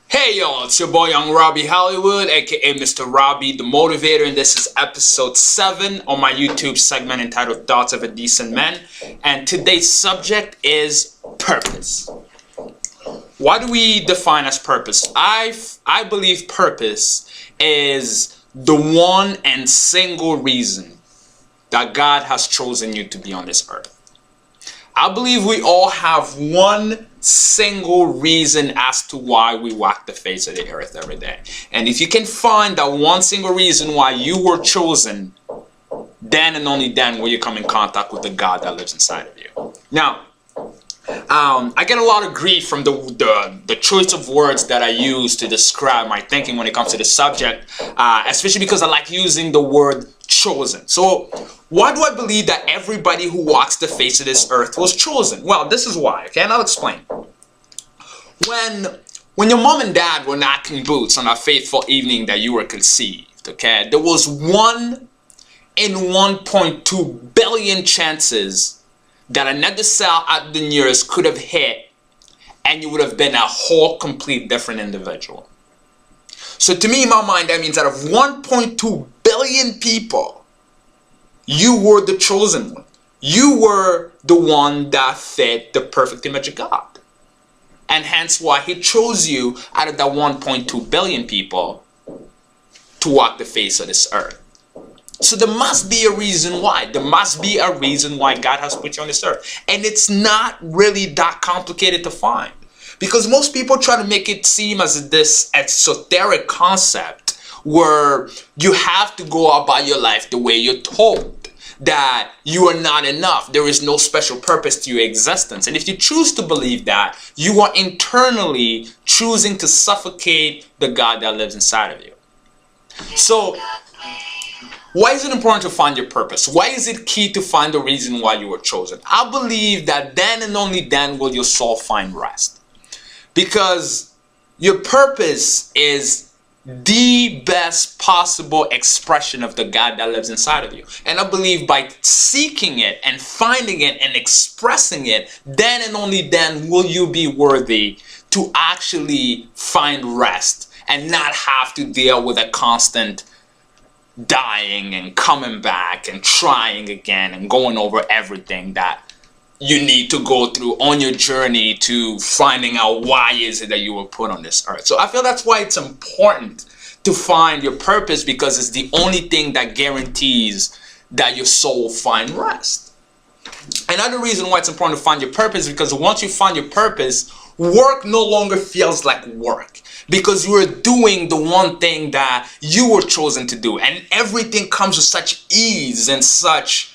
Hey y'all, it's your boy Young Robbie Hollywood, aka Mr. Robbie the Motivator, and this is episode 7 on my YouTube segment entitled Thoughts of a Decent Man. And today's subject is purpose. What do we define as purpose? I believe purpose is the one and single reason that God has chosen you to be on this earth. I believe we all have one single reason as to why we walk the face of the earth every day. And if you can find that one single reason why you were chosen, then and only then will you come in contact with the God that lives inside of you. Now, I get a lot of grief from the choice of words that I use to describe my thinking when it comes to the subject, especially because I like using the word chosen. So why do I believe that everybody who walks the face of this earth was chosen? Well, this is why, okay, and I'll explain. When your mom and dad were knocking boots on that fateful evening that you were conceived, okay, there was 1 in 1.2 billion chances that another cell at the nearest could have hit and you would have been a whole, complete different individual. So to me, in my mind, that means out of 1.2 billion people, you were the chosen one. You were the one that fit the perfect image of God. And hence why he chose you out of that 1.2 billion people to walk the face of this earth. So there must be a reason why. There must be a reason why God has put you on this earth. And it's not really that complicated to find. Because most people try to make it seem as this esoteric concept where you have to go about your life the way you're told. That you are not enough. There is no special purpose to your existence. And if you choose to believe that, you are internally choosing to suffocate the God that lives inside of you. So, why is it important to find your purpose? Why is it key to find the reason why you were chosen? I believe that then and only then will your soul find rest. Because your purpose is the best possible expression of the God that lives inside of you. And I believe by seeking it and finding it and expressing it, then and only then will you be worthy to actually find rest and not have to deal with a constant dying and coming back and trying again and going over everything that you need to go through on your journey to finding out why is it that you were put on this earth. So I feel that's why it's important to find your purpose, because it's the only thing that guarantees that your soul will find rest. Another reason why it's important to find your purpose is because once you find your purpose, work no longer feels like work. Because you are doing the one thing that you were chosen to do. And everything comes with such ease and such,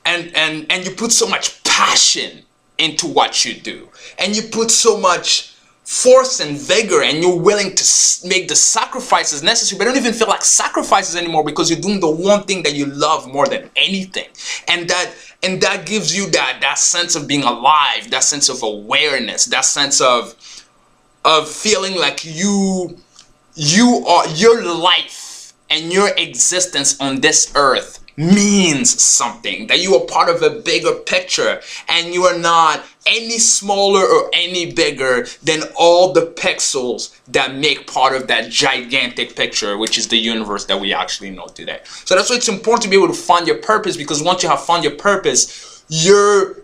and you put so much passion into what you do. And you put so much force and vigor, and you're willing to make the sacrifices necessary, but don't even feel like sacrifices anymore because you're doing the one thing that you love more than anything. And that gives you that sense of being alive, that sense of awareness, that sense of feeling like you are, your life and your existence on this earth means something, that you are part of a bigger picture, and you are not any smaller or any bigger than all the pixels that make part of that gigantic picture, which is the universe that we actually know today. So that's why it's important to be able to find your purpose, because once you have found your purpose, your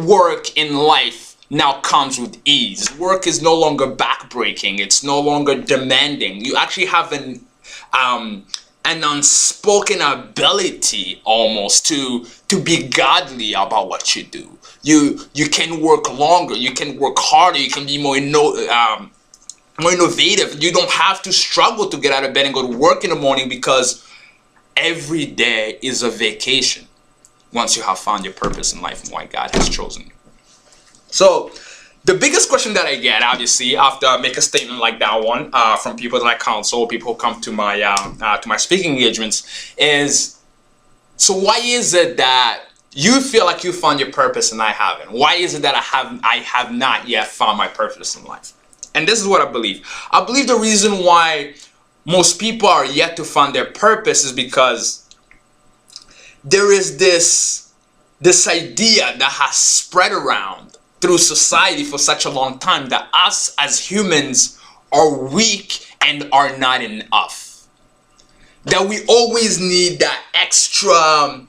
work in life now comes with ease. Work is no longer backbreaking. It's no longer demanding. You actually have an unspoken ability almost to be godly about what you do. You can work longer. You can work harder. You can be more innovative. You don't have to struggle to get out of bed and go to work in the morning, because every day is a vacation once you have found your purpose in life and why God has chosen you. So the biggest question that I get, obviously, after I make a statement like that one, from people that I counsel, people who come to my speaking engagements, is, so why is it that you feel like you found your purpose and I haven't? Why is it that I have not yet found my purpose in life? And this is what I believe. I believe the reason why most people are yet to find their purpose is because there is this idea that has spread around through society for such a long time that us as humans are weak and are not enough. That we always need that extra,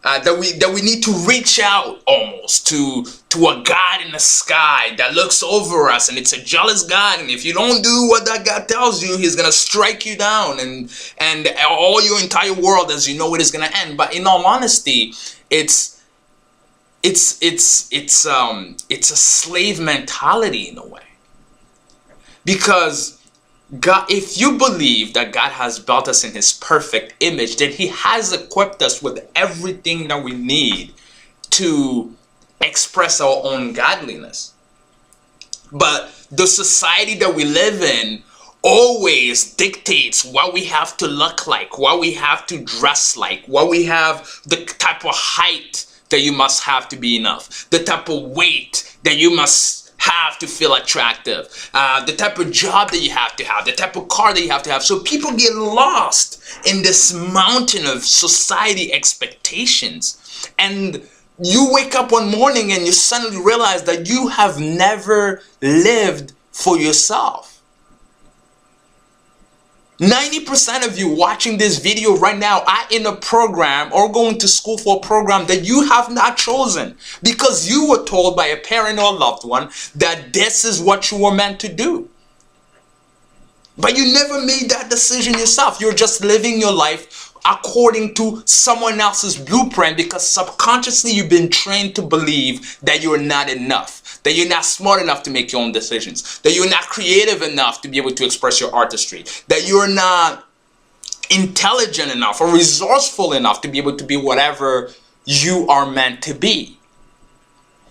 that we need to reach out almost to a God in the sky that looks over us, and it's a jealous God, and if you don't do what that God tells you, he's gonna strike you down, and all your entire world as you know it is gonna end. But in all honesty, it's a slave mentality in a way, because God, if you believe that God has built us in his perfect image, then he has equipped us with everything that we need to express our own godliness. But the society that we live in always dictates what we have to look like, what we have to dress like, what we have, the type of height that you must have to be enough, the type of weight that you must have to feel attractive, the type of job that you have, the type of car that you have to have. So people get lost in this mountain of society expectations, and you wake up one morning and you suddenly realize that you have never lived for yourself. 90% of you watching this video right now are in a program or going to school for a program that you have not chosen, because you were told by a parent or a loved one that this is what you were meant to do. But you never made that decision yourself. You're just living your life according to someone else's blueprint, because subconsciously you've been trained to believe that you're not enough, that you're not smart enough to make your own decisions, that you're not creative enough to be able to express your artistry, that you're not intelligent enough or resourceful enough to be able to be whatever you are meant to be.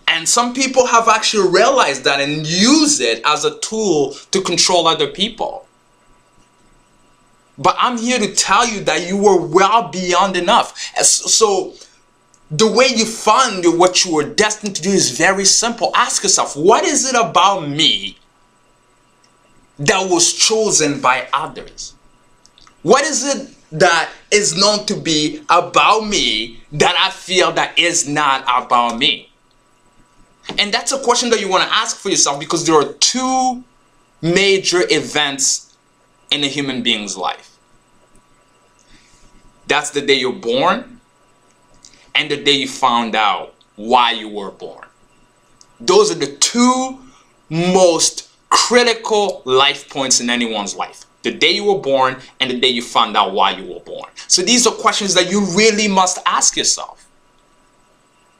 And some people have actually realized that and use it as a tool to control other people. But I'm here to tell you that you were well beyond enough. So the way you find what you were destined to do is very simple. Ask yourself, what is it about me that was chosen by others? What is it that is known to be about me that I feel that is not about me? And that's a question that you want to ask for yourself, because there are two major events in a human being's life. That's the day you're born and the day you found out why you were born. Those are the two most critical life points in anyone's life. The day you were born and the day you found out why you were born. So these are questions that you really must ask yourself.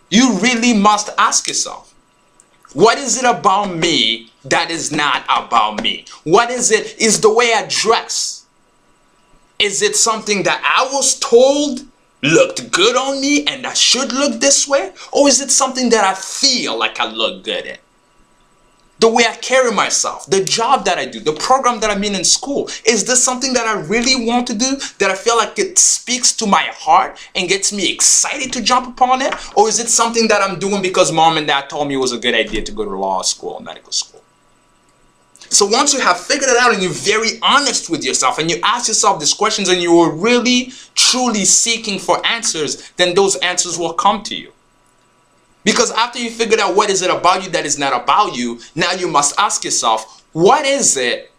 You really must ask yourself. What is it about me that is not about me? What is it? Is the way I dress? Is it something that I was told looked good on me and I should look this way? Or is it something that I feel like I look good in? The way I carry myself, the job that I do, the program that I'm in school. Is this something that I really want to do? That I feel like it speaks to my heart and gets me excited to jump upon it? Or is it something that I'm doing because mom and dad told me it was a good idea to go to law school or medical school? So once you have figured it out and you're very honest with yourself and you ask yourself these questions and you are really, truly seeking for answers, then those answers will come to you. Because after you figured out what is it about you that is not about you, now you must ask yourself, what is it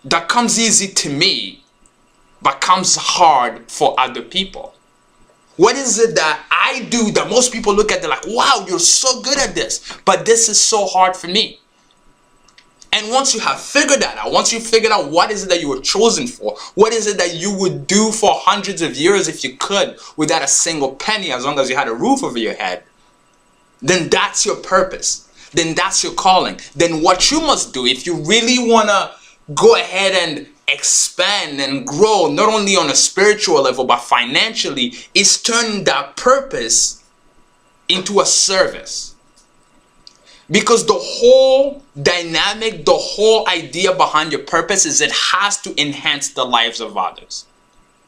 that comes easy to me but comes hard for other people? What is it that I do that most people look at, they're like, wow, you're so good at this, but this is so hard for me? And once you have figured that out, once you figured out what is it that you were chosen for, what is it that you would do for hundreds of years if you could without a single penny, as long as you had a roof over your head, then that's your purpose. Then that's your calling. Then what you must do if you really want to go ahead and expand and grow, not only on a spiritual level, but financially, is turn that purpose into a service. Because the whole dynamic, the whole idea behind your purpose is it has to enhance the lives of others.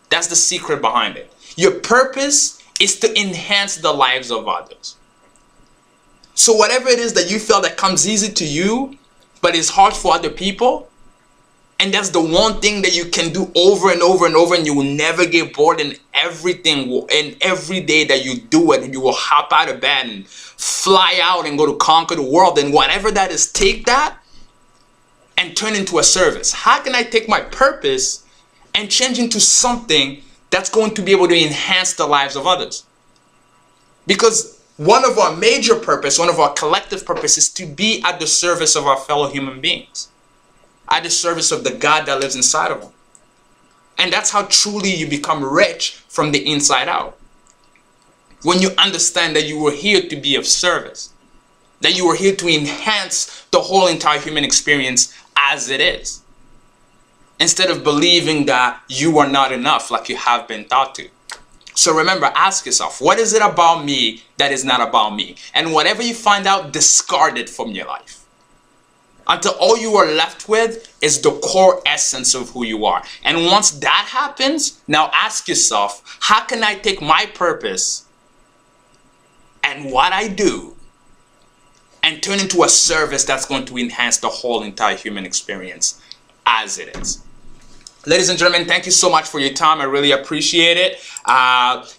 That's the secret behind it. Your purpose is to enhance the lives of others. So whatever it is that you feel that comes easy to you, but is hard for other people, and that's the one thing that you can do over and over and over, and you will never get bored, and everything, and every day that you do it, you will hop out of bed and fly out and go to conquer the world. And whatever that is, take that and turn into a service? How can I take my purpose and change into something that's going to be able to enhance the lives of others? Because one of our major purpose, one of our collective purpose is to be at the service of our fellow human beings, at the service of the God that lives inside of them. And that's how truly you become rich from the inside out. When you understand that you were here to be of service, that you were here to enhance the whole entire human experience as it is, instead of believing that you are not enough like you have been taught to. So remember, ask yourself, what is it about me that is not about me? And whatever you find out, discard it from your life, until all you are left with is the core essence of who you are. And once that happens, now ask yourself, how can I take my purpose and what I do and turn into a service that's going to enhance the whole entire human experience as it is? Ladies and gentlemen, thank you so much for your time. I really appreciate it.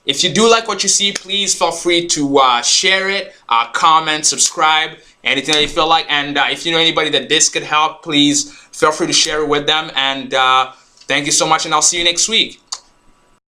If you do like what you see, please feel free to share it, comment, subscribe, anything that you feel like. And if you know anybody that this could help, please feel free to share it with them. And thank you so much, and I'll see you next week.